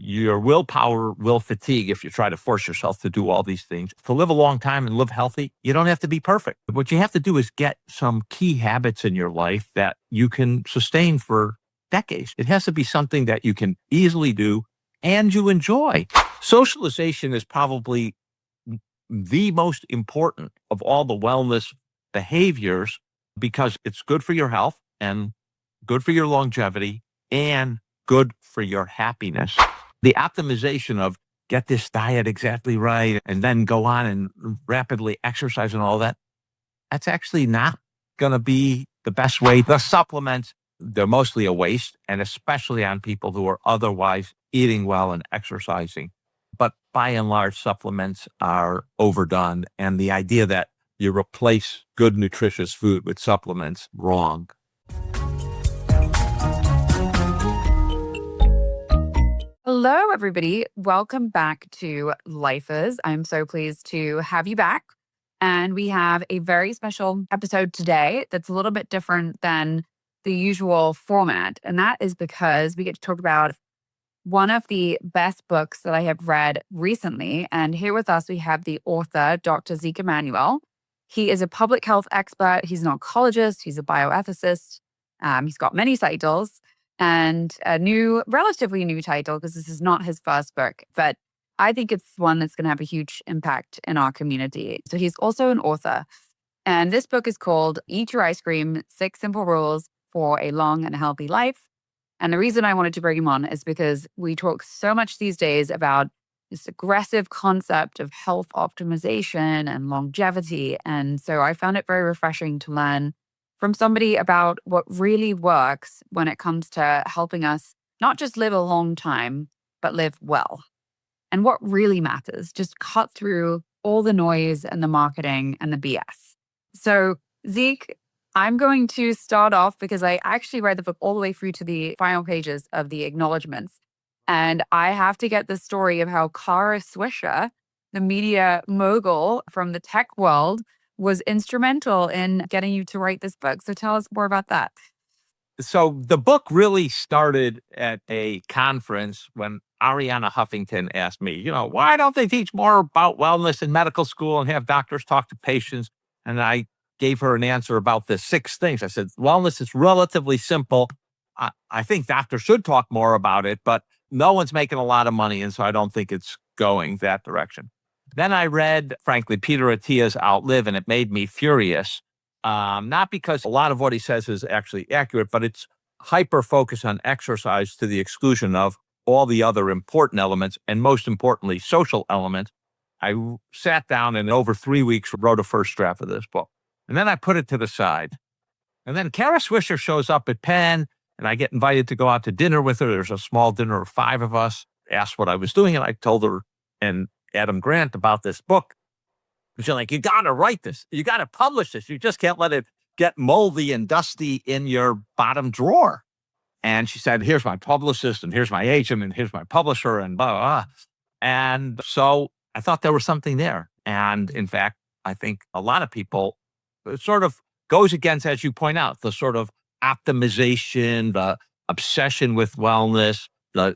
Your willpower will fatigue if you try to force yourself to do all these things. To live a long time and live healthy, you don't have to be perfect. What you have to do is get some key habits in your life that you can sustain for decades. It has to be something that you can easily do and you enjoy. Socialization is probably the most important of all the wellness behaviors because it's good for your health and good for your longevity and good for your happiness. The optimization of get this diet exactly right and then go on and rapidly exercise and all that, that's actually not going to be the best way. The supplements, they're mostly a waste, and especially on people who are otherwise eating well and exercising. But by and large, supplements are overdone. And the idea that you replace good, nutritious food with supplements, wrong. Hello, everybody. Welcome back to Lifers. I'm so pleased to have you back. And we have a very special episode today that's a little bit different than the usual format. And that is because we get to talk about one of the best books that I have read recently. And here with us, we have the author, Dr. Zeke Emanuel. He is a public health expert. He's an oncologist. He's a bioethicist. He's got many titles. And a relatively new title, because this is not his first book, but I think it's one that's going to have a huge impact in our community. So he's also an author. And this book is called Eat Your Ice Cream, 6 Simple Rules for a Long and Healthy Life. And the reason I wanted to bring him on is because we talk so much these days about this aggressive concept of health optimization and longevity. And so I found it very refreshing to learn from somebody about what really works when it comes to helping us not just live a long time, but live well. And what really matters, just cut through all the noise and the marketing and the BS. So Zeke, I'm going to start off because I actually read the book all the way through to the final pages of the acknowledgements. And I have to get the story of how Kara Swisher, the media mogul from the tech world, was instrumental in getting you to write this book. So tell us more about that. So the book really started at a conference when Ariana Huffington asked me, why don't they teach more about wellness in medical school and have doctors talk to patients? And I gave her an answer about the 6 things. I said, wellness is relatively simple. I think doctors should talk more about it, but no one's making a lot of money. And so I don't think it's going that direction. Then I read, frankly, Peter Attia's Outlive, and it made me furious. Not because a lot of what he says is actually accurate, but it's hyper-focused on exercise to the exclusion of all the other important elements, and most importantly, social elements. I sat down and over 3 weeks wrote a first draft of this book. And then I put it to the side. And then Kara Swisher shows up at Penn, and I get invited to go out to dinner with her. There's a small dinner of 5 of us. Asked what I was doing, and I told her and Adam Grant about this book. She's like, you got to write this. You got to publish this. You just can't let it get moldy and dusty in your bottom drawer. And she said, here's my publicist, and here's my agent, and here's my publisher, and blah, blah, blah. And so I thought there was something there. And in fact, I think a lot of people, it sort of goes against, as you point out, the sort of optimization, the obsession with wellness,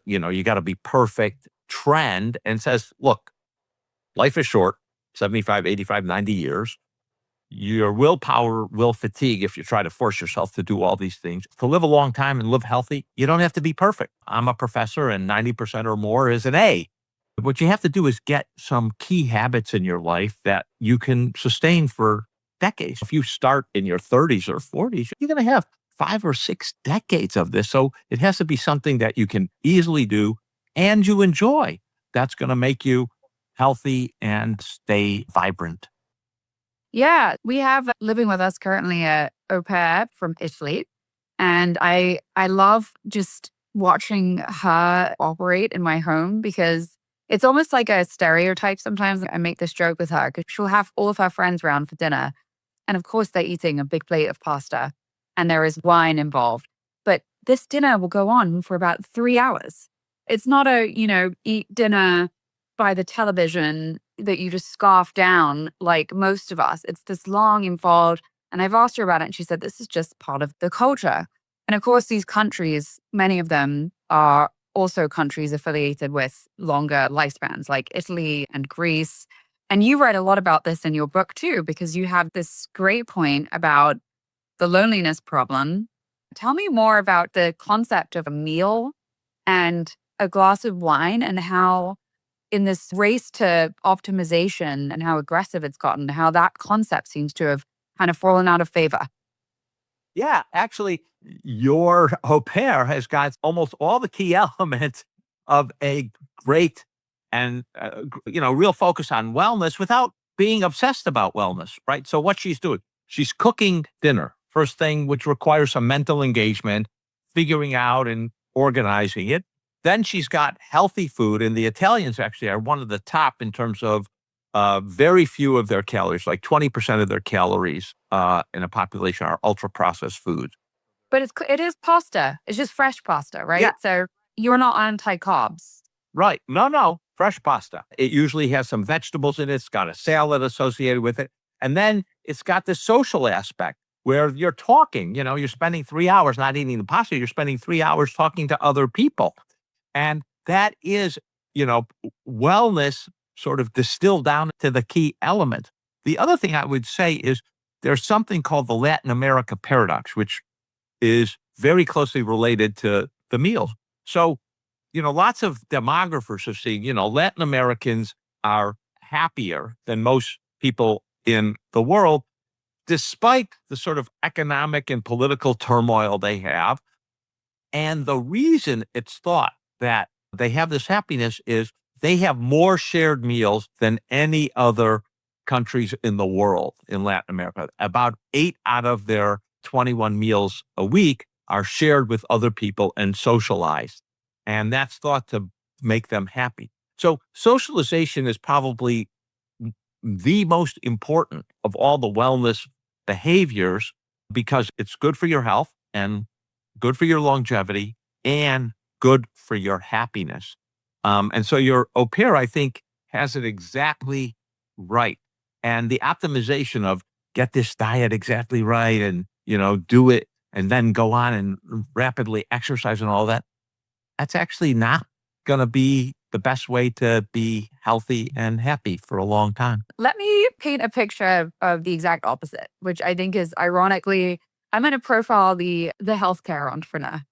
you got to be perfect trend, and says, look, life is short, 75, 85, 90 years. Your willpower will fatigue if you try to force yourself to do all these things. To live a long time and live healthy, you don't have to be perfect. I'm a professor, and 90% or more is an A. What you have to do is get some key habits in your life that you can sustain for decades. If you start in your 30s or 40s, you're going to have 5 or 6 decades of this. So it has to be something that you can easily do and you enjoy. That's going to make you healthy and stay vibrant. Yeah, we have living with us currently a au pair from Italy. And I love just watching her operate in my home because it's almost like a stereotype sometimes. I make this joke with her because she'll have all of her friends around for dinner. And of course, they're eating a big plate of pasta and there is wine involved. But this dinner will go on for about 3 hours. It's not a, eat dinner by the television that you just scarf down like most of us. It's this long, involved. And I've asked her about it and she said, this is just part of the culture. And of course, these countries, many of them are also countries affiliated with longer lifespans like Italy and Greece. And you write a lot about this in your book too, because you have this great point about the loneliness problem. Tell me more about the concept of a meal and a glass of wine, and how in this race to optimization and how aggressive it's gotten, how that concept seems to have kind of fallen out of favor. Yeah, actually, your au pair has got almost all the key elements of a great and real focus on wellness without being obsessed about wellness, right? So what she's doing, she's cooking dinner first thing, which requires some mental engagement, figuring out and organizing it. Then she's got healthy food, and the Italians actually are one of the top in terms of very few of their calories, like 20% of their calories in a population are ultra processed foods. But it is pasta. It's just fresh pasta, Yeah, right? So you're not anti carbs. right. No, no, fresh pasta. It usually has some vegetables in it. It's got a salad associated with it. And then it's got this social aspect where you're talking, you're spending 3 hours not eating the pasta. You're spending 3 hours talking to other people. And that is, wellness sort of distilled down to the key element. The other thing I would say is there's something called the Latin America paradox, which is very closely related to the meals. So, lots of demographers have seen, Latin Americans are happier than most people in the world, despite the sort of economic and political turmoil they have. And the reason it's thought that they have this happiness is they have more shared meals than any other countries in the world in Latin America. About 8 out of their 21 meals a week are shared with other people and socialized. And that's thought to make them happy. So socialization is probably the most important of all the wellness behaviors because it's good for your health and good for your longevity and good for your happiness. And so your au pair, I think, has it exactly right. And the optimization of get this diet exactly right and, do it and then go on and rapidly exercise and all that, that's actually not going to be the best way to be healthy and happy for a long time. Let me paint a picture of the exact opposite, which I think is ironically, I'm going to profile the healthcare entrepreneur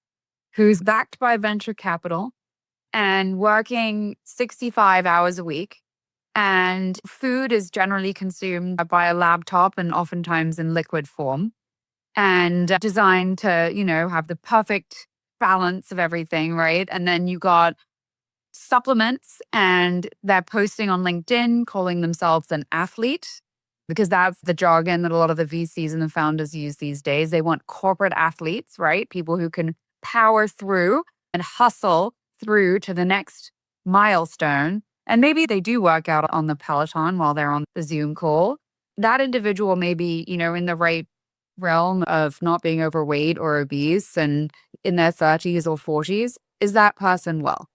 who's backed by venture capital and working 65 hours a week. And food is generally consumed by a laptop and oftentimes in liquid form and designed to, have the perfect balance of everything, right? And then you got supplements and they're posting on LinkedIn calling themselves an athlete because that's the jargon that a lot of the VCs and the founders use these days. They want corporate athletes, right? People who can power through and hustle through to the next milestone. And maybe they do work out on the Peloton while they're on the Zoom call. That individual may be, in the right realm of not being overweight or obese and in their 30s or 40s. Is that person well?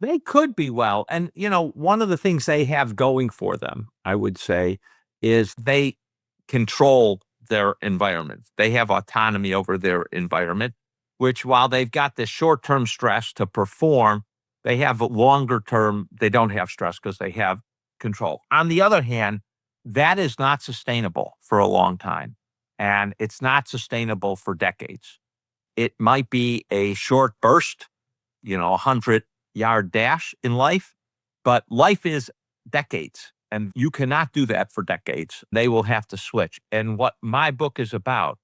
They could be well. And, one of the things they have going for them, I would say, is they control their environment. They have autonomy over their environment, which while they've got this short term stress to perform, they have a longer term, they don't have stress because they have control. On the other hand, that is not sustainable for a long time. And it's not sustainable for decades. It might be a short burst, 100-yard dash in life, but life is decades and you cannot do that for decades. They will have to switch. And what my book is about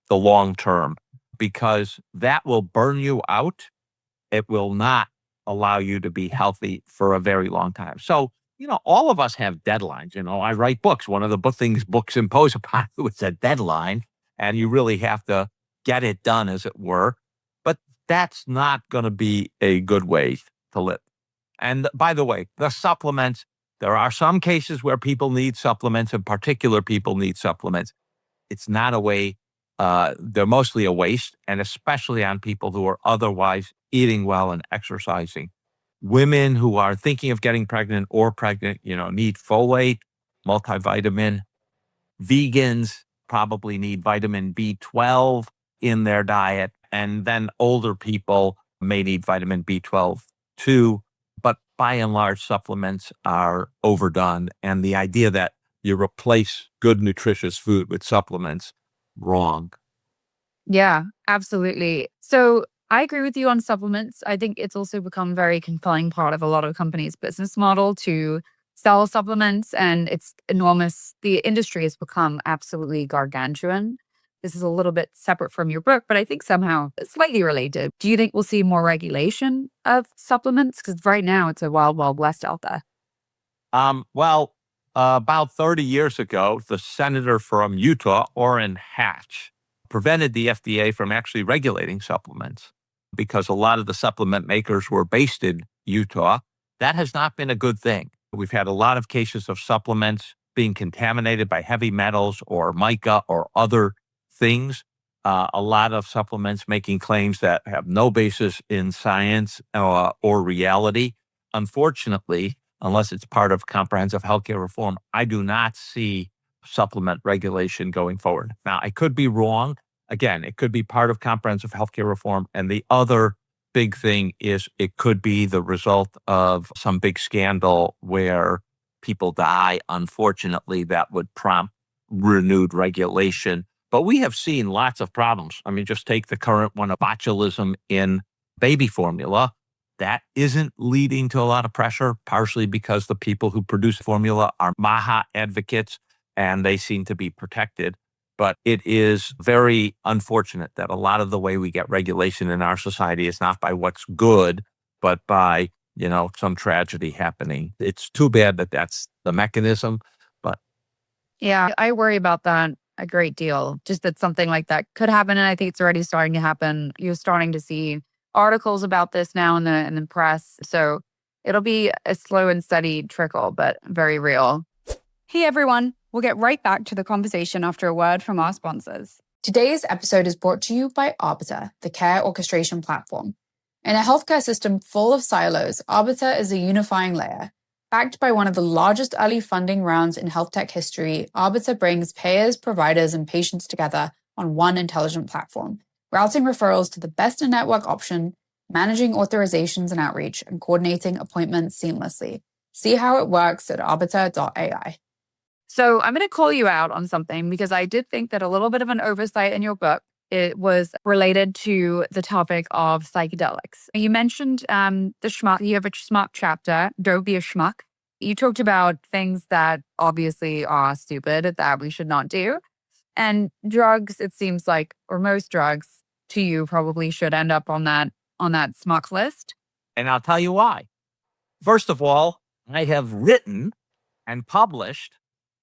the long term because that will burn you out. It will not allow you to be healthy for a very long time. So, all of us have deadlines. I write books. One of the things books impose upon you is a deadline, and you really have to get it done, as it were. But that's not going to be a good way to live. And by the way, the supplements, there are some cases where people need supplements and particular people need supplements. It's not a way, they're mostly a waste, and especially on people who are otherwise eating well and exercising. Women who are thinking of getting pregnant or pregnant, need folate, multivitamin. Vegans probably need vitamin B12 in their diet. And then older people may need vitamin B12 too. But by and large, supplements are overdone. And the idea that you replace good, nutritious food with supplements, wrong. Yeah, absolutely. So I agree with you on supplements. I think it's also become a very compelling part of a lot of companies' business model to sell supplements, and it's enormous. The industry has become absolutely gargantuan. This is a little bit separate from your book, but I think somehow it's slightly related. Do you think we'll see more regulation of supplements? Because right now it's a wild, wild west out there. Well, about 30 years ago, the senator from Utah, Orrin Hatch, prevented the FDA from actually regulating supplements because a lot of the supplement makers were based in Utah. That has not been a good thing. We've had a lot of cases of supplements being contaminated by heavy metals or mica or other things. A lot of supplements making claims that have no basis in science or reality. Unfortunately, unless it's part of comprehensive healthcare reform, I do not see supplement regulation going forward. Now, I could be wrong. Again, it could be part of comprehensive healthcare reform. And the other big thing is it could be the result of some big scandal where people die. Unfortunately, that would prompt renewed regulation. But we have seen lots of problems. I mean, just take the current one of botulism in baby formula. That isn't leading to a lot of pressure, partially because the people who produce formula are MAHA advocates and they seem to be protected. But it is very unfortunate that a lot of the way we get regulation in our society is not by what's good, but by, some tragedy happening. It's too bad that that's the mechanism, but Yeah, I worry about that a great deal. Just that something like that could happen, and I think it's already starting to happen. You're starting to see articles about this now in the press. So it'll be a slow and steady trickle, but very real. Hey everyone, we'll get right back to the conversation after a word from our sponsors. Today's episode is brought to you by Arbiter, the care orchestration platform. In a healthcare system full of silos, Arbiter is a unifying layer. Backed by one of the largest early funding rounds in health tech history, Arbiter brings payers, providers, and patients together on one intelligent platform, routing referrals to the best in-network option, managing authorizations and outreach, and coordinating appointments seamlessly. See how it works at arbiter.ai. So I'm going to call you out on something because I did think that a little bit of an oversight in your book, it was related to the topic of psychedelics. You mentioned the schmuck. You have a schmuck chapter, Don't Be a Schmuck. You talked about things that obviously are stupid that we should not do. And drugs, it seems like, or most drugs to you probably should end up on that schmuck list. and I'll tell you why. First of all, I have written and published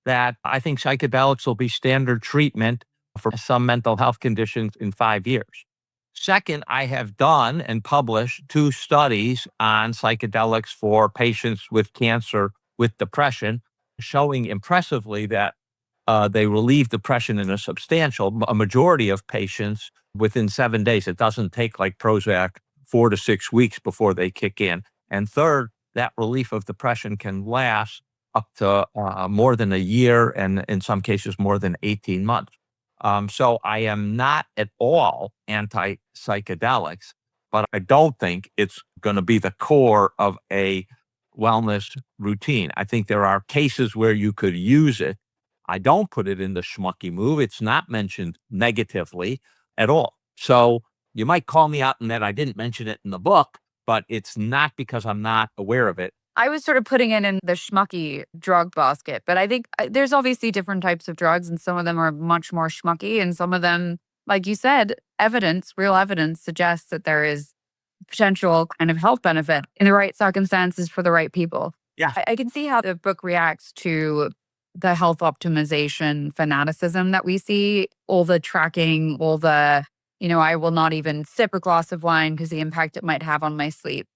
that I think psychedelics will be standard treatment for some mental health conditions in 5 years. Second, I have done and published 2 studies on psychedelics for patients with cancer with depression, showing impressively that they relieve depression in a majority of patients within 7 days. It doesn't take like Prozac 4 to 6 weeks before they kick in. And third, that relief of depression can last up to more than a year and in some cases more than 18 months. So I am not at all anti psychedelics, but I don't think it's going to be the core of a wellness routine. I think there are cases where you could use it. I don't put it in the schmucky move. It's not mentioned negatively at all. So you might call me out in that I didn't mention it in the book, but it's not because I'm not aware of it. I was sort of putting it in the schmucky drug basket, but I think there's obviously different types of drugs, and some of them are much more schmucky, and some of them, like you said, real evidence suggests that there is potential kind of health benefit in the right circumstances for the right people. Yeah. I can see how the book reacts to the health optimization fanaticism that we see, all the tracking, all the, I will not even sip a glass of wine because the impact it might have on my sleep.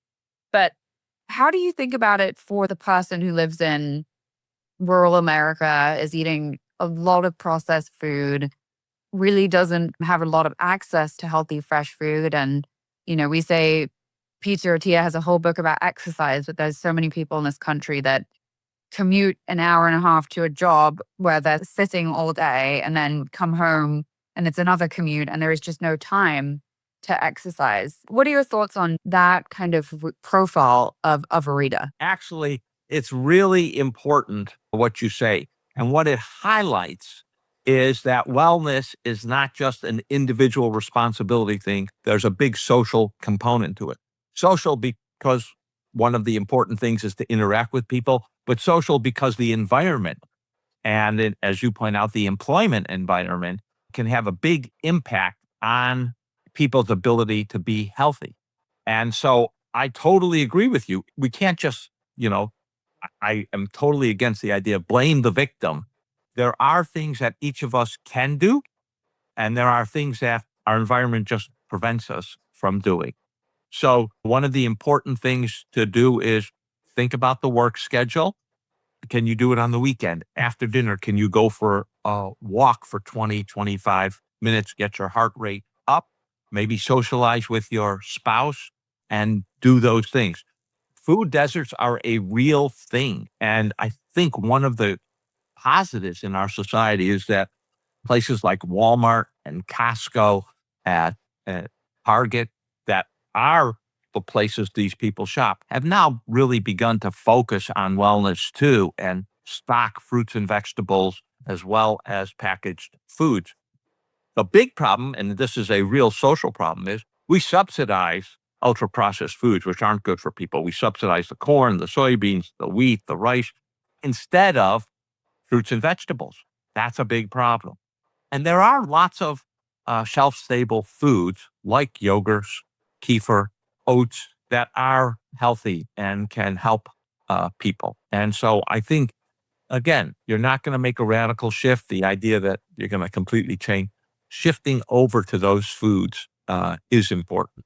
But how do you think about it for the person who lives in rural America, is eating a lot of processed food, really doesn't have a lot of access to healthy, fresh food? And, we say Pizza Tortilla has a whole book about exercise, but there's so many people in this country that commute an hour and a half to a job where they're sitting all day and then come home and it's another commute and there is just no time. to exercise. What are your thoughts on that kind of profile of a reader? Actually, it's really important what you say. And what it highlights is that wellness is not just an individual responsibility thing. There's a big social component to it. Social because one of the important things is to interact with people, but social because the environment and as you point out, the employment environment can have a big impact on people's ability to be healthy. And so I totally agree with you. We can't just, you know, I am totally against the idea of blame the victim. There are things that each of us can do, and there are things that our environment just prevents us from doing. So, one of the important things to do is think about the work schedule. Can you do it on the weekend? After dinner, can you go for a walk for 20, 25 minutes, get your heart rate up, maybe socialize with your spouse and do those things? Food deserts are a real thing. And I think one of the positives in our society is that places like Walmart and Costco at, at Target that are the places these people shop have now really begun to focus on wellness too and stock fruits and vegetables as well as packaged foods. The big problem, and this is a real social problem, is we subsidize ultra processed foods, which aren't good for people. We subsidize the corn, the soybeans, the wheat, the rice, instead of fruits and vegetables. That's a big problem. And there are lots of shelf stable foods like yogurts, kefir, oats that are healthy and can help people. And so I think, again, you're not going to make a radical shift. The idea that you're going to completely change, shifting over to those foods is important.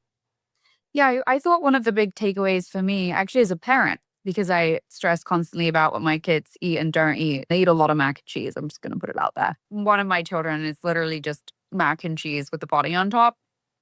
Yeah, I thought one of the big takeaways for me, actually, as a parent, because I stress constantly about what my kids eat and don't eat. They eat a lot of mac and cheese. I'm just going to put it out there. One of my children is literally just mac and cheese with the body on top.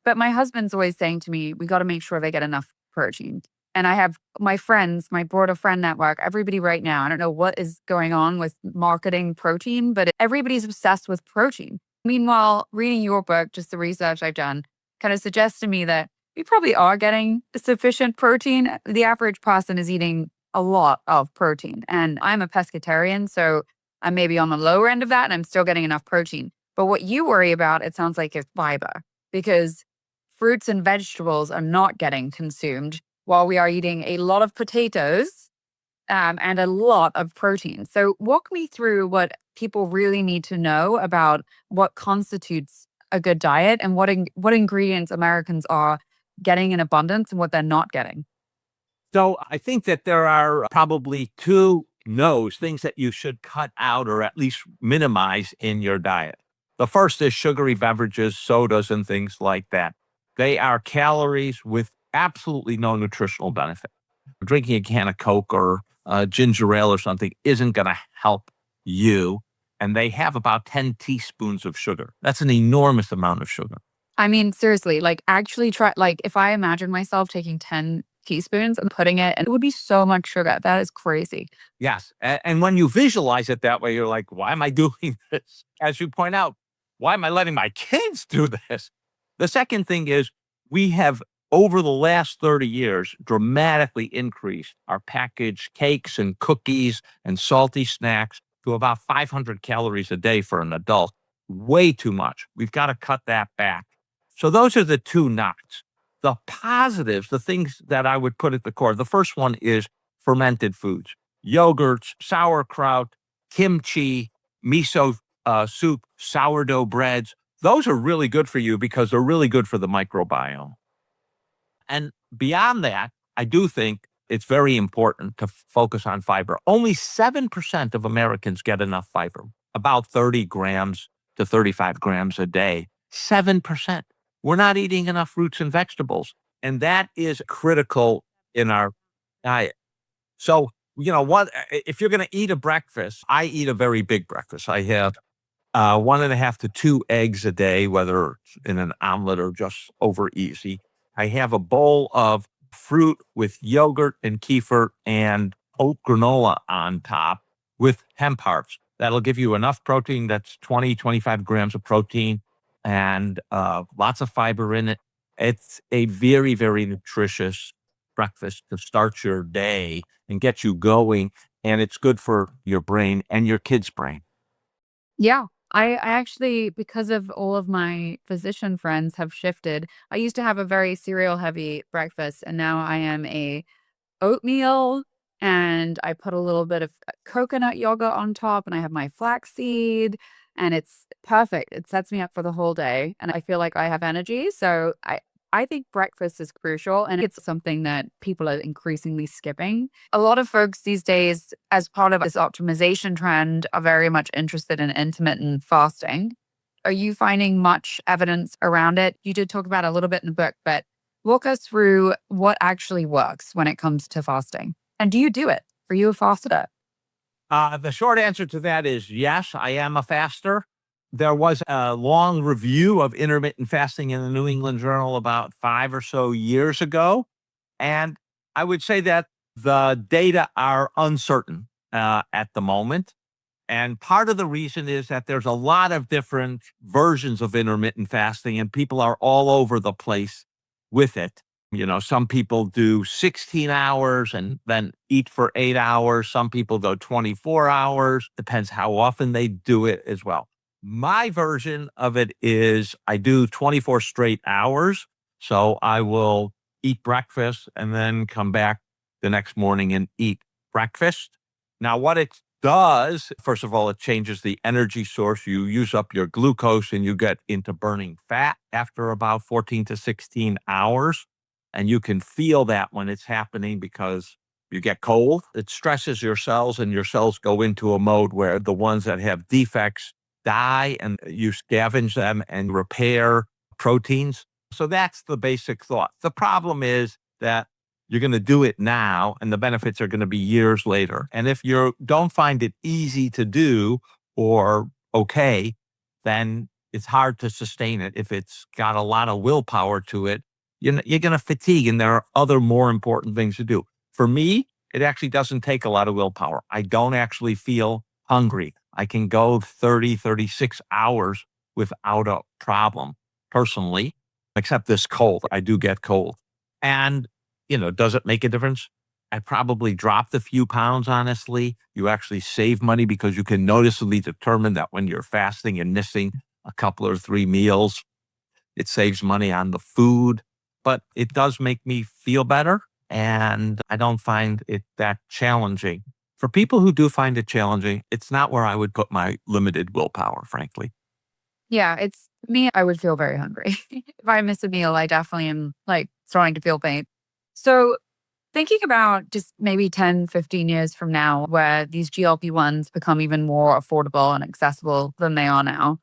But my husband's always saying to me, we got to make sure they get enough protein. And I have my friends, my broader friend network, everybody right now. I don't know what is going on with marketing protein, but everybody's obsessed with protein. Meanwhile, reading your book, just the research I've done, kind of suggests to me that we probably are getting sufficient protein. The average person is eating a lot of protein. And I'm a pescatarian, so I'm maybe on the lower end of that and I'm still getting enough protein. But what you worry about, it sounds like, is fiber, because fruits and vegetables are not getting consumed while we are eating a lot of potatoes and a lot of protein. So walk me through what people really need to know about what constitutes a good diet and what ingredients Americans are getting in abundance and what they're not getting. So I think that there are probably two no's, things that you should cut out or at least minimize in your diet. The first is sugary beverages, sodas, and things like that. They are calories with absolutely no nutritional benefit. Drinking a can of Coke or ginger ale or something isn't going to help you. And they have about 10 teaspoons of sugar. That's an enormous amount of sugar. I mean, seriously, like actually try, like if I imagine myself taking 10 teaspoons and putting it, and it would be so much sugar. That is crazy. Yes. And when you visualize it that way, you're like, why am I doing this? As you point out, why am I letting my kids do this? The second thing is we have, over the last 30 years, dramatically increased our packaged cakes and cookies and salty snacks to about 500 calories a day for an adult. Way too much. We've got to cut that back. So those are the two knocks. The positives, the things that I would put at the core, the first one is fermented foods, yogurts, sauerkraut, kimchi, miso soup, sourdough breads. Those are really good for you because they're really good for the microbiome. And beyond that, I do think it's very important to focus on fiber. Only 7% of Americans get enough fiber, about 30 grams to 35 grams a day. 7%. We're not eating enough fruits and vegetables. And that is critical in our diet. So, what if you're going to eat a breakfast? I eat a very big breakfast. I have 1.5 to 2 eggs a day, whether it's in an omelet or just over easy. I have a bowl of fruit with yogurt and kefir and oat granola on top with hemp hearts. That'll give you enough protein. That's 20, 25 grams of protein and lots of fiber in it. It's a very, very nutritious breakfast to start your day and get you going. And it's good for your brain and your kid's brain. Yeah. I actually, because of all of my physician friends have shifted, I used to have a very cereal heavy breakfast and now I am a oatmeal and I put a little bit of coconut yogurt on top and I have my flaxseed and it's perfect. It sets me up for the whole day and I feel like I have energy. So I think breakfast is crucial and it's something that people are increasingly skipping. A lot of folks these days, as part of this optimization trend, are very much interested in intermittent fasting. Are you finding much evidence around it? You did talk about it a little bit in the book, but walk us through what actually works when it comes to fasting. And do you do it? Are you a faster? The short answer to that is yes, I am a faster. There was a long review of intermittent fasting in the New England Journal about 5 or so years ago. And I would say that the data are uncertain at the moment. And part of the reason is that there's a lot of different versions of intermittent fasting, and people are all over the place with it. Some people do 16 hours and then eat for 8 hours. Some people go 24 hours. Depends how often they do it as well. My version of it is I do 24 straight hours. So I will eat breakfast and then come back the next morning and eat breakfast. Now, what it does, first of all, it changes the energy source. You use up your glucose and you get into burning fat after about 14 to 16 hours. And you can feel that when it's happening because you get cold. It stresses your cells and your cells go into a mode where the ones that have defects die and you scavenge them and repair proteins. So that's the basic thought. The problem is that you're going to do it now and the benefits are going to be years later. And if you don't find it easy to do or okay, then it's hard to sustain it. If it's got a lot of willpower to it, you're going to fatigue and there are other more important things to do. For me, it actually doesn't take a lot of willpower. I don't actually feel hungry. I can go 30, 36 hours without a problem personally, except this cold. I do get cold. And, does it make a difference? I probably dropped a few pounds, honestly. You actually save money because you can noticeably determine that when you're fasting and missing a couple or three meals, it saves money on the food, but it does make me feel better. And I don't find it that challenging. For people who do find it challenging, it's not where I would put my limited willpower, frankly. Yeah, it's me. I would feel very hungry. If I miss a meal, I definitely am like starting to feel pain. So, thinking about just maybe 10, 15 years from now, where these GLP-1s become even more affordable and accessible than they are now,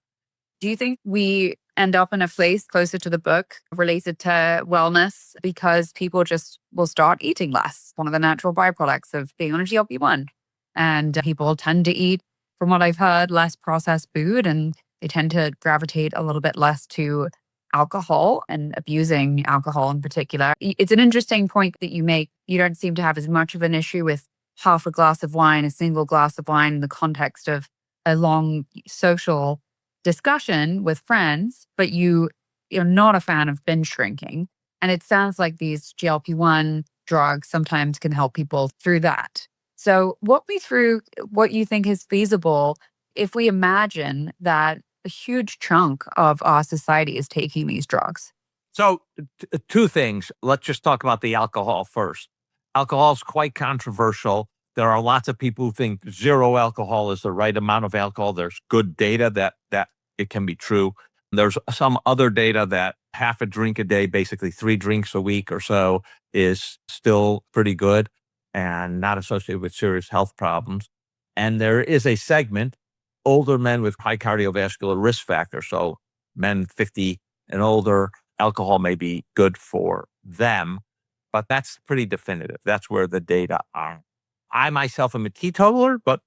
do you think we end up in a place closer to the book related to wellness because people just will start eating less? One of the natural byproducts of being on a GLP-1. And people tend to eat, from what I've heard, less processed food and they tend to gravitate a little bit less to alcohol and abusing alcohol in particular. It's an interesting point that you make. You don't seem to have as much of an issue with half a glass of wine, a single glass of wine in the context of a long social discussion with friends, but you're not a fan of binge drinking. And it sounds like these GLP-1 drugs sometimes can help people through that. So walk me through what you think is feasible if we imagine that a huge chunk of our society is taking these drugs. So, two things. Let's just talk about the alcohol first. Alcohol is quite controversial. There are lots of people who think zero alcohol is the right amount of alcohol. There's good data that it can be true. There's some other data that half a drink a day, basically 3 drinks a week or so, is still pretty good and not associated with serious health problems. And there is a segment, older men with high cardiovascular risk factor. So men 50 and older, alcohol may be good for them, but that's pretty definitive. That's where the data are. I myself am a teetotaler, but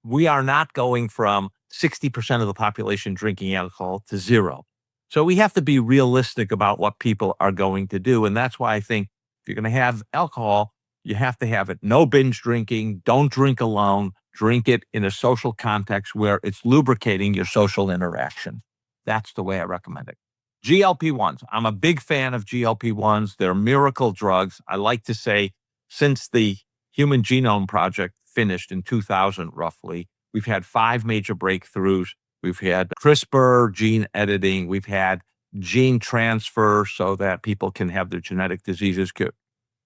we are not going from 60% of the population drinking alcohol to zero. So we have to be realistic about what people are going to do. And that's why I think if you're going to have alcohol, you have to have it. No binge drinking. Don't drink alone. Drink it in a social context where it's lubricating your social interaction. That's the way I recommend it. GLP-1s. I'm a big fan of GLP-1s. They're miracle drugs. I like to say since the Human Genome Project finished in 2000, roughly, we've had 5 major breakthroughs. We've had CRISPR, gene editing. We've had gene transfer so that people can have their genetic diseases cured.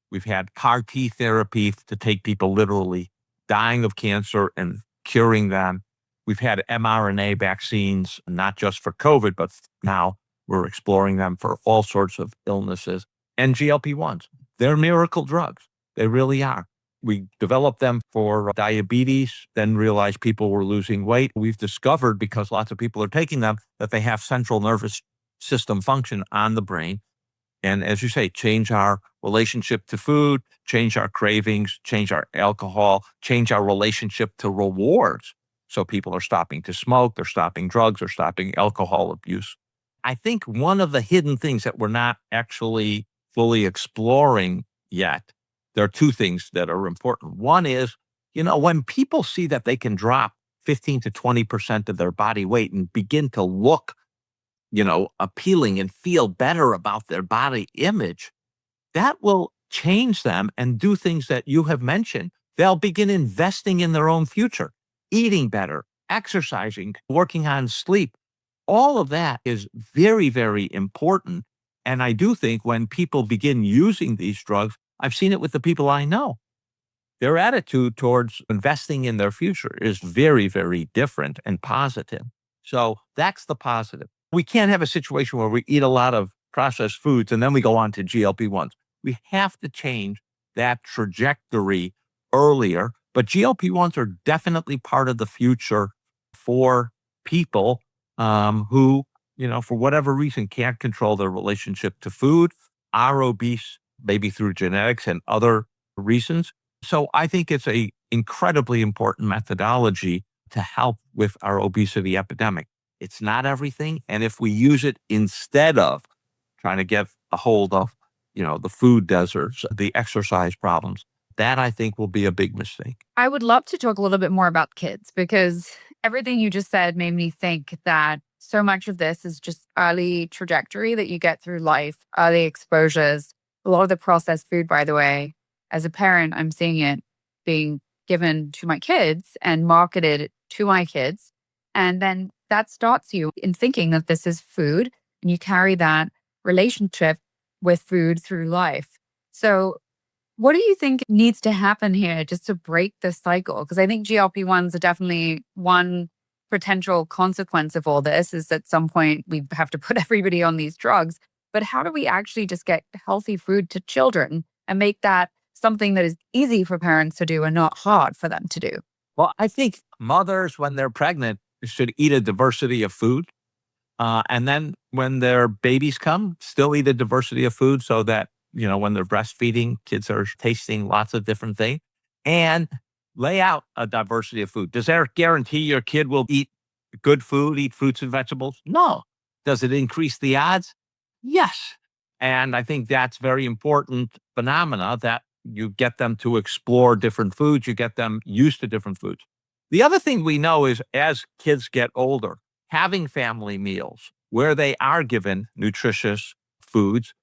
We've had CAR T therapy to take people literally dying of cancer and curing them. We've had mRNA vaccines, not just for COVID, but now we're exploring them for all sorts of illnesses. And GLP-1s, they're miracle drugs. They really are. We developed them for diabetes, then realized people were losing weight. We've discovered, because lots of people are taking them, that they have central nervous system function on the brain. And as you say, change our relationship to food, change our cravings, change our alcohol, change our relationship to rewards. So people are stopping to smoke, they're stopping drugs, they're stopping alcohol abuse. I think one of the hidden things that we're not actually fully exploring yet, there are 2 things that are important. One is, when people see that they can drop 15 to 20% of their body weight and begin to look appealing and feel better about their body image, that will change them and do things that you have mentioned. They'll begin investing in their own future, eating better, exercising, working on sleep. All of that is very, very important. And I do think when people begin using these drugs, I've seen it with the people I know. Their attitude towards investing in their future is very, very different and positive. So that's the positive. We can't have a situation where we eat a lot of processed foods and then we go on to GLP-1s. We have to change that trajectory earlier. But GLP-1s are definitely part of the future for people who, for whatever reason, can't control their relationship to food, are obese, maybe through genetics and other reasons. So I think it's a incredibly important methodology to help with our obesity epidemic. It's not everything. And if we use it instead of trying to get a hold of, the food deserts, the exercise problems, that I think will be a big mistake. I would love to talk a little bit more about kids, because everything you just said made me think that so much of this is just early trajectory that you get through life, early exposures. A lot of the processed food, by the way, as a parent, I'm seeing it being given to my kids and marketed to my kids. And then that starts you in thinking that this is food, and you carry that relationship with food through life. So what do you think needs to happen here just to break this cycle? Because I think GLP-1s are definitely one potential consequence of all this, is at some point we have to put everybody on these drugs. But how do we actually just get healthy food to children and make that something that is easy for parents to do and not hard for them to do? Well, I think mothers, when they're pregnant, should eat a diversity of food. And then when their babies come, still eat a diversity of food so that, when they're breastfeeding, kids are tasting lots of different things, and lay out a diversity of food. Does that guarantee your kid will eat good food, eat fruits and vegetables? No. Does it increase the odds? Yes. And I think that's very important phenomena, that you get them to explore different foods, you get them used to different foods. The other thing we know is as kids get older, having family meals where they are given nutritious foods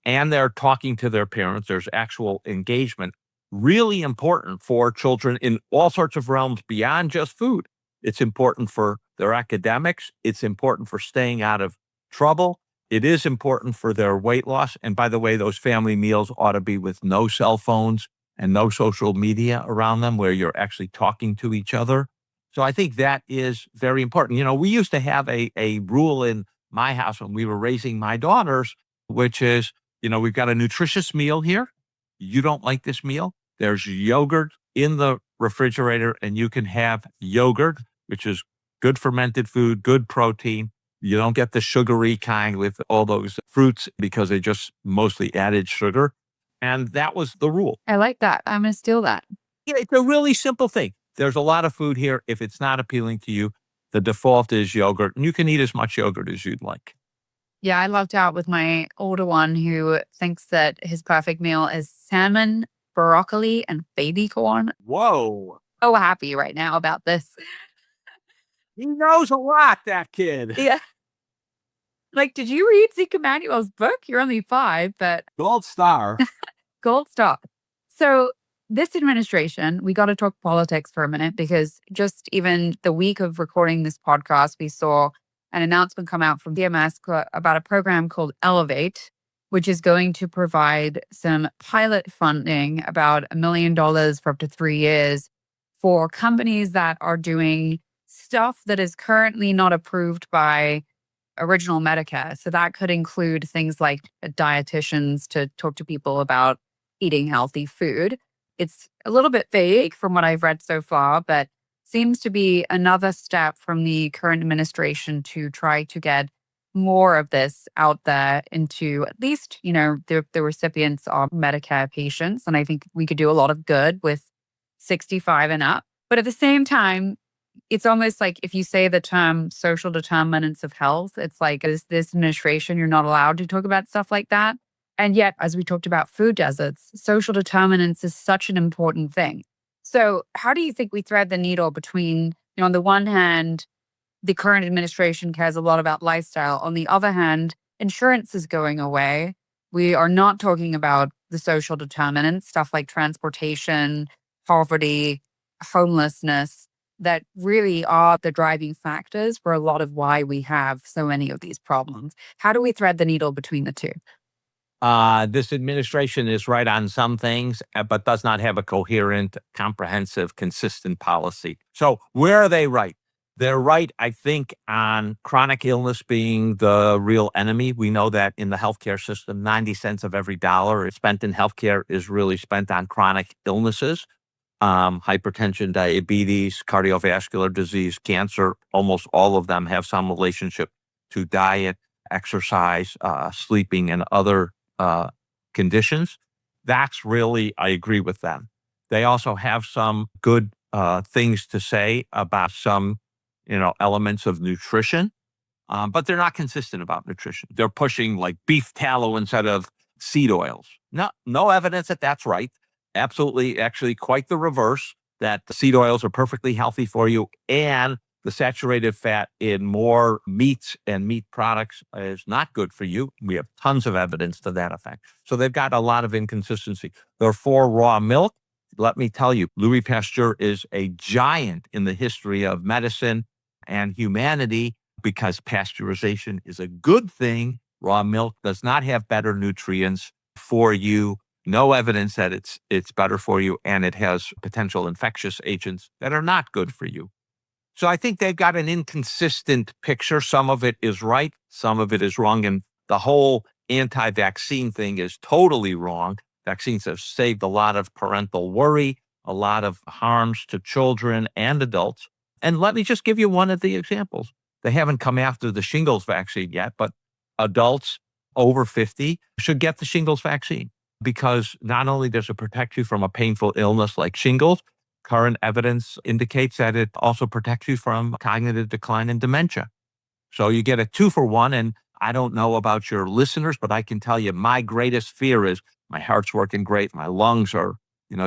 and they're talking to their parents, there's actual engagement, really important for children in all sorts of realms beyond just food. It's important for their academics. It's important for staying out of trouble. It is important for their weight loss. And by the way, those family meals ought to be with no cell phones and no social media around them, where you're actually talking to each other. So I think that is very important. We used to have a rule in my house when we were raising my daughters, which is, we've got a nutritious meal here. You don't like this meal? There's yogurt in the refrigerator, and you can have yogurt, which is good fermented food, good protein. You don't get the sugary kind with all those fruits because they just mostly added sugar. And that was the rule. I like that. I'm going to steal that. It's a really simple thing. There's a lot of food here. If it's not appealing to you, the default is yogurt, and you can eat as much yogurt as you'd like. Yeah, I lucked out with my older one, who thinks that his perfect meal is salmon, broccoli, and baby corn. Whoa. So happy right now about this. He knows a lot, that kid. Yeah. Like, did you read Zeke Emanuel's book? You're only 5, but Gold star. gold star. So this administration, we got to talk politics for a minute because just even the week of recording this podcast, we saw an announcement come out from DMS about a program called Elevate, which is going to provide some pilot funding, about $1 million for up to 3 years, for companies that are doing stuff that is currently not approved by original Medicare. So that could include things like dietitians to talk to people about eating healthy food. It's a little bit vague from what I've read so far, but seems to be another step from the current administration to try to get more of this out there into at least, the recipients of Medicare patients. And I think we could do a lot of good with 65 and up. But at the same time, it's almost like if you say the term social determinants of health, it's like, as this administration, you're not allowed to talk about stuff like that. And yet, as we talked about food deserts, social determinants is such an important thing. So, how do you think we thread the needle between, on the one hand, the current administration cares a lot about lifestyle. On the other hand, insurance is going away. We are not talking about the social determinants, stuff like transportation, poverty, homelessness, that really are the driving factors for a lot of why we have so many of these problems. How do we thread the needle between the two? This administration is right on some things, but does not have a coherent, comprehensive, consistent policy. So where are they right? They're right, I think, on chronic illness being the real enemy. We know that in the healthcare system, 90 cents of every dollar spent in healthcare is really spent on chronic illnesses. Hypertension, diabetes, cardiovascular disease, cancer, almost all of them have some relationship to diet, exercise, sleeping, and other conditions. That's really, I agree with them. They also have some good things to say about some, elements of nutrition, but they're not consistent about nutrition. They're pushing like beef tallow instead of seed oils. No evidence that that's right. Absolutely, actually, quite the reverse. That the seed oils are perfectly healthy for you, and the saturated fat in more meats and meat products is not good for you. We have tons of evidence to that effect. So they've got a lot of inconsistency. They're for raw milk. Let me tell you, Louis Pasteur is a giant in the history of medicine and humanity because pasteurization is a good thing. Raw milk does not have better nutrients for you. No evidence that it's better for you, and it has potential infectious agents that are not good for you. So I think they've got an inconsistent picture. Some of it is right, some of it is wrong. And the whole anti-vaccine thing is totally wrong. Vaccines have saved a lot of parental worry, a lot of harms to children and adults. And let me just give you one of the examples. They haven't come after the shingles vaccine yet, but adults over 50 should get the shingles vaccine because not only does it protect you from a painful illness like shingles, current evidence indicates that it also protects you from cognitive decline and dementia. So you get a 2-for-1. And I don't know about your listeners, but I can tell you my greatest fear is my heart's working great. My lungs are,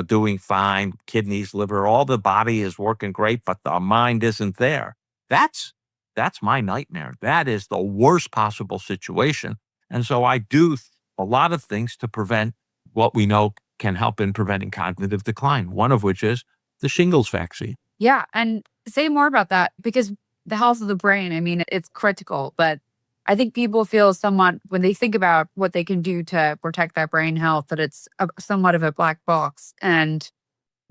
doing fine. Kidneys, liver, all the body is working great, but the mind isn't there. That's my nightmare. That is the worst possible situation. And so I do a lot of things to prevent what we know can help in preventing cognitive decline, one of which is the shingles vaccine. Yeah. And say more about that because the health of the brain, I mean, it's critical, but I think people feel somewhat, when they think about what they can do to protect their brain health, that it's somewhat of a black box and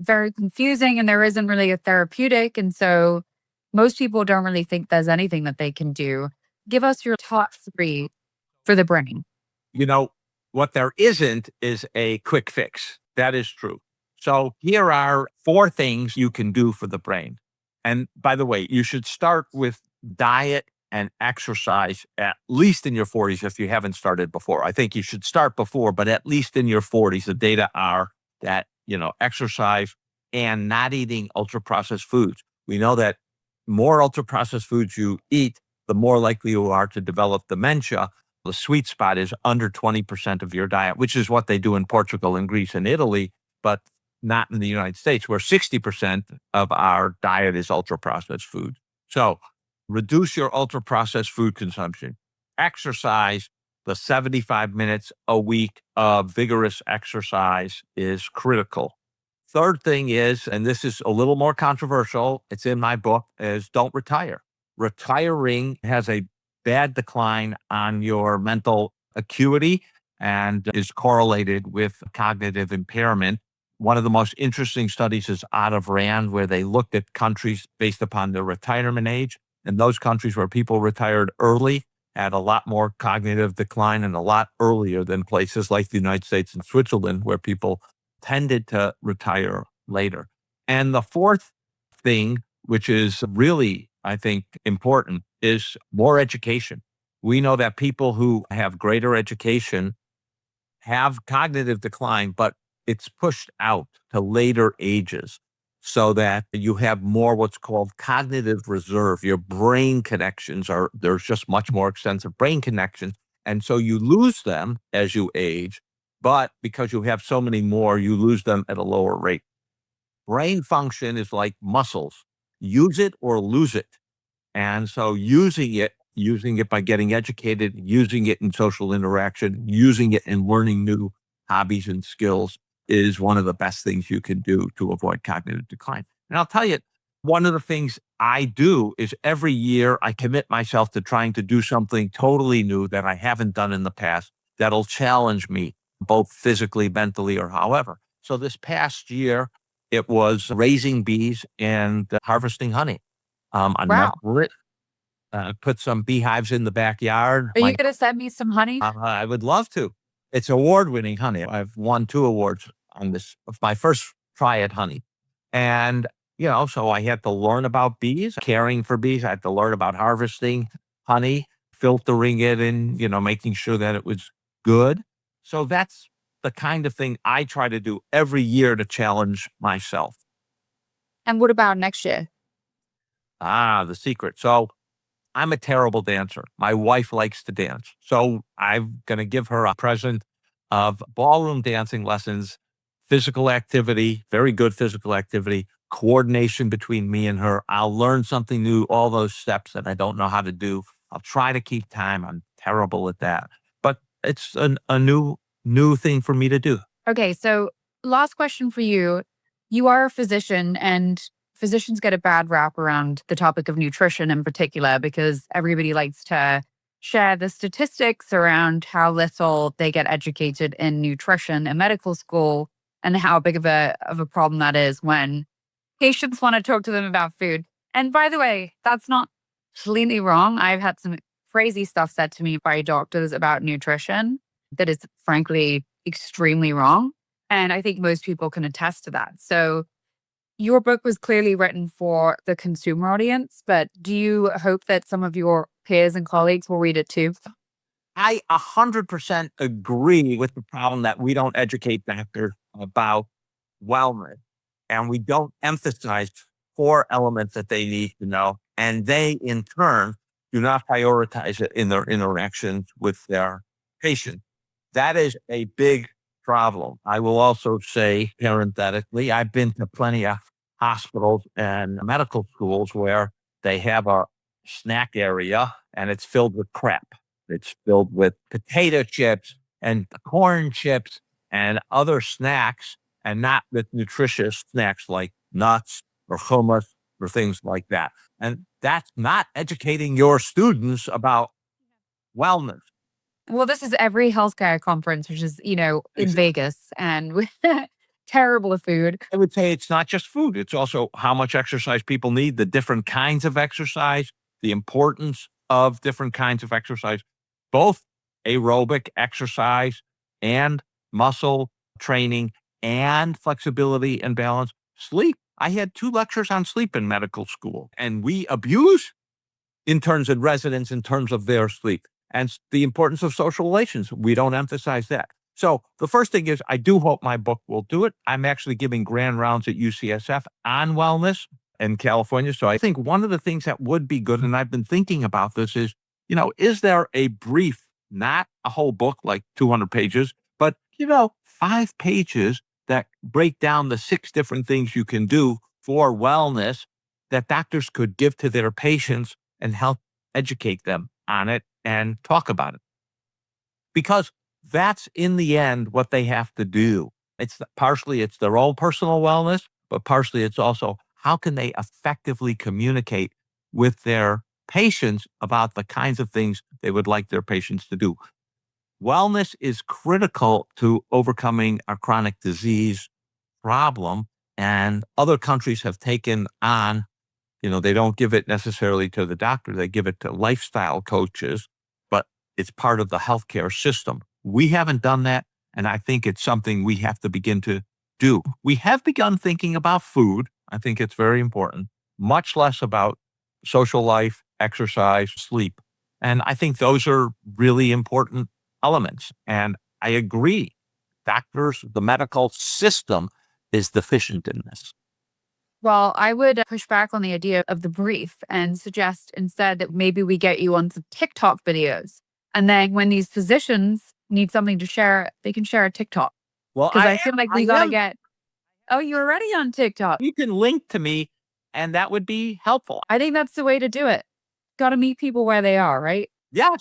very confusing, and there isn't really a therapeutic. And so most people don't really think there's anything that they can do. Give us your top 3 for the brain. What there isn't is a quick fix. That is true. So here are 4 things you can do for the brain. And by the way, you should start with diet and exercise at least in your 40s if you haven't started before. I think you should start before, but at least in your 40s, the data are that, exercise and not eating ultra-processed foods. We know that more ultra-processed foods you eat, the more likely you are to develop dementia. The sweet spot is under 20% of your diet, which is what they do in Portugal and Greece and Italy, but not in the United States, where 60% of our diet is ultra-processed food. So reduce your ultra-processed food consumption. exercise, the 75 minutes a week of vigorous exercise is critical. Third thing is, and this is a little more controversial, it's in my book, is don't retire. Retiring has a bad decline on your mental acuity and is correlated with cognitive impairment. One of the most interesting studies is out of Rand, where they looked at countries based upon their retirement age. And those countries where people retired early had a lot more cognitive decline and a lot earlier than places like the United States and Switzerland, where people tended to retire later. And the fourth thing, which is really, I think, important, is more education. We know that people who have greater education have cognitive decline, but it's pushed out to later ages so that you have more what's called cognitive reserve. Your brain connections there's just much more extensive brain connections. And so you lose them as you age, but because you have so many more, you lose them at a lower rate. Brain function is like muscles. Use it or lose it. And so using it by getting educated, using it in social interaction, using it in learning new hobbies and skills is one of the best things you can do to avoid cognitive decline. And I'll tell you, one of the things I do is every year I commit myself to trying to do something totally new that I haven't done in the past that'll challenge me, both physically, mentally, or however. So this past year, it was raising bees and harvesting honey. I Wow. put some beehives in the backyard. Are you going to send me some honey? I would love to. It's award-winning honey. I've won 2 awards on this of my first try at honey. And, so I had to learn about bees, caring for bees. I had to learn about harvesting honey, filtering it and, making sure that it was good. So that's the kind of thing I try to do every year to challenge myself. And what about next year? The secret. So I'm a terrible dancer. My wife likes to dance. So I'm going to give her a present of ballroom dancing lessons, physical activity, very good physical activity, coordination between me and her. I'll learn something new, all those steps that I don't know how to do. I'll try to keep time. I'm terrible at that. But it's a new thing for me to do. Okay, so last question for you. You are a physician, and physicians get a bad rap around the topic of nutrition in particular because everybody likes to share the statistics around how little they get educated in nutrition in medical school and how big of a problem that is when patients want to talk to them about food. And by the way, that's not completely wrong. I've had some crazy stuff said to me by doctors about nutrition that is frankly extremely wrong. And I think most people can attest to that. So your book was clearly written for the consumer audience, but do you hope that some of your peers and colleagues will read it too? I 100% agree with the problem that we don't educate doctors about wellness and we don't emphasize 4 elements that they need to know. And they, in turn, do not prioritize it in their interactions with their patients. That is a big problem. I will also say, parenthetically, I've been to plenty of hospitals and medical schools where they have a snack area and it's filled with crap. It's filled with potato chips and corn chips and other snacks, and not with nutritious snacks like nuts or hummus or things like that. And that's not educating your students about wellness. Well, this is every healthcare conference, which is, in Exactly. Vegas and with terrible food. I would say it's not just food, it's also how much exercise people need, the different kinds of exercise, the importance of different kinds of exercise, both aerobic exercise and muscle training and flexibility and balance. Sleep. I had 2 lectures on sleep in medical school, and we abuse interns and residents in terms of their sleep and the importance of social relations. We don't emphasize that. So the first thing is I do hope my book will do it. I'm actually giving grand rounds at UCSF on wellness in California. So I think one of the things that would be good, and I've been thinking about this is there a brief, not a whole book, like 200 pages, but, 5 pages that break down the 6 different things you can do for wellness that doctors could give to their patients and help educate them on it and talk about it. Because that's in the end what they have to do. It's partially it's their own personal wellness, but partially it's also how can they effectively communicate with their patients about the kinds of things they would like their patients to do. Wellness is critical to overcoming a chronic disease problem, and other countries have taken on, they don't give it necessarily to the doctor, they give it to lifestyle coaches, but it's part of the healthcare system. We haven't done that, and I think it's something we have to begin to do. We have begun thinking about food. I think it's very important, much less about social life, exercise, sleep. And I think those are really important elements. And I agree, doctors, the medical system is deficient in this. Well, I would push back on the idea of the brief and suggest instead that maybe we get you on some TikTok videos. And then when these physicians need something to share, they can share a TikTok. Well, Because I feel like we got to get, oh, you're already on TikTok. You can link to me, and that would be helpful. I think that's the way to do it. Got to meet people where they are, right? Yeah.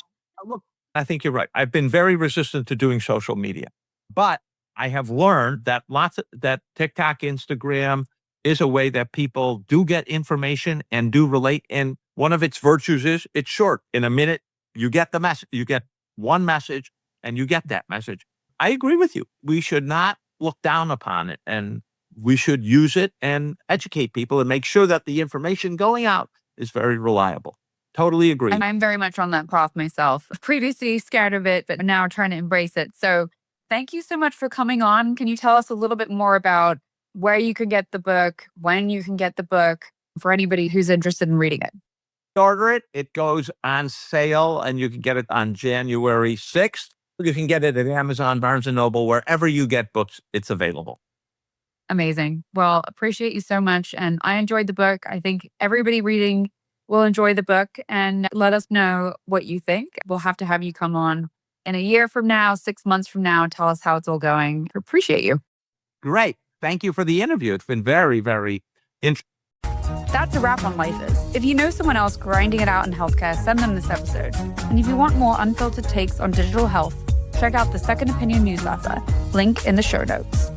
Look, I think you're right. I've been very resistant to doing social media, but I have learned that that TikTok, Instagram is a way that people do get information and do relate. And one of its virtues is it's short. In a minute, you get the message. You get one message and you get that message. I agree with you. We should not look down upon it, and we should use it and educate people and make sure that the information going out is very reliable. Totally agree. And I'm very much on that path myself. Previously scared of it, but now trying to embrace it. So thank you so much for coming on. Can you tell us a little bit more about where you can get the book, when you can get the book, for anybody who's interested in reading it? Order it. It goes on sale, and you can get it on January 6th. You can get it at Amazon, Barnes & Noble, wherever you get books, it's available. Amazing. Well, appreciate you so much. And I enjoyed the book. I think everybody reading will enjoy the book, and let us know what you think. We'll have to have you come on in a year from now, 6 months from now, and tell us how it's all going. Appreciate you. Great. Thank you for the interview. It's been very, very interesting. That's a wrap on Life Is. If you know someone else grinding it out in healthcare, send them this episode. And if you want more unfiltered takes on digital health, check out the Second Opinion newsletter, link in the show notes.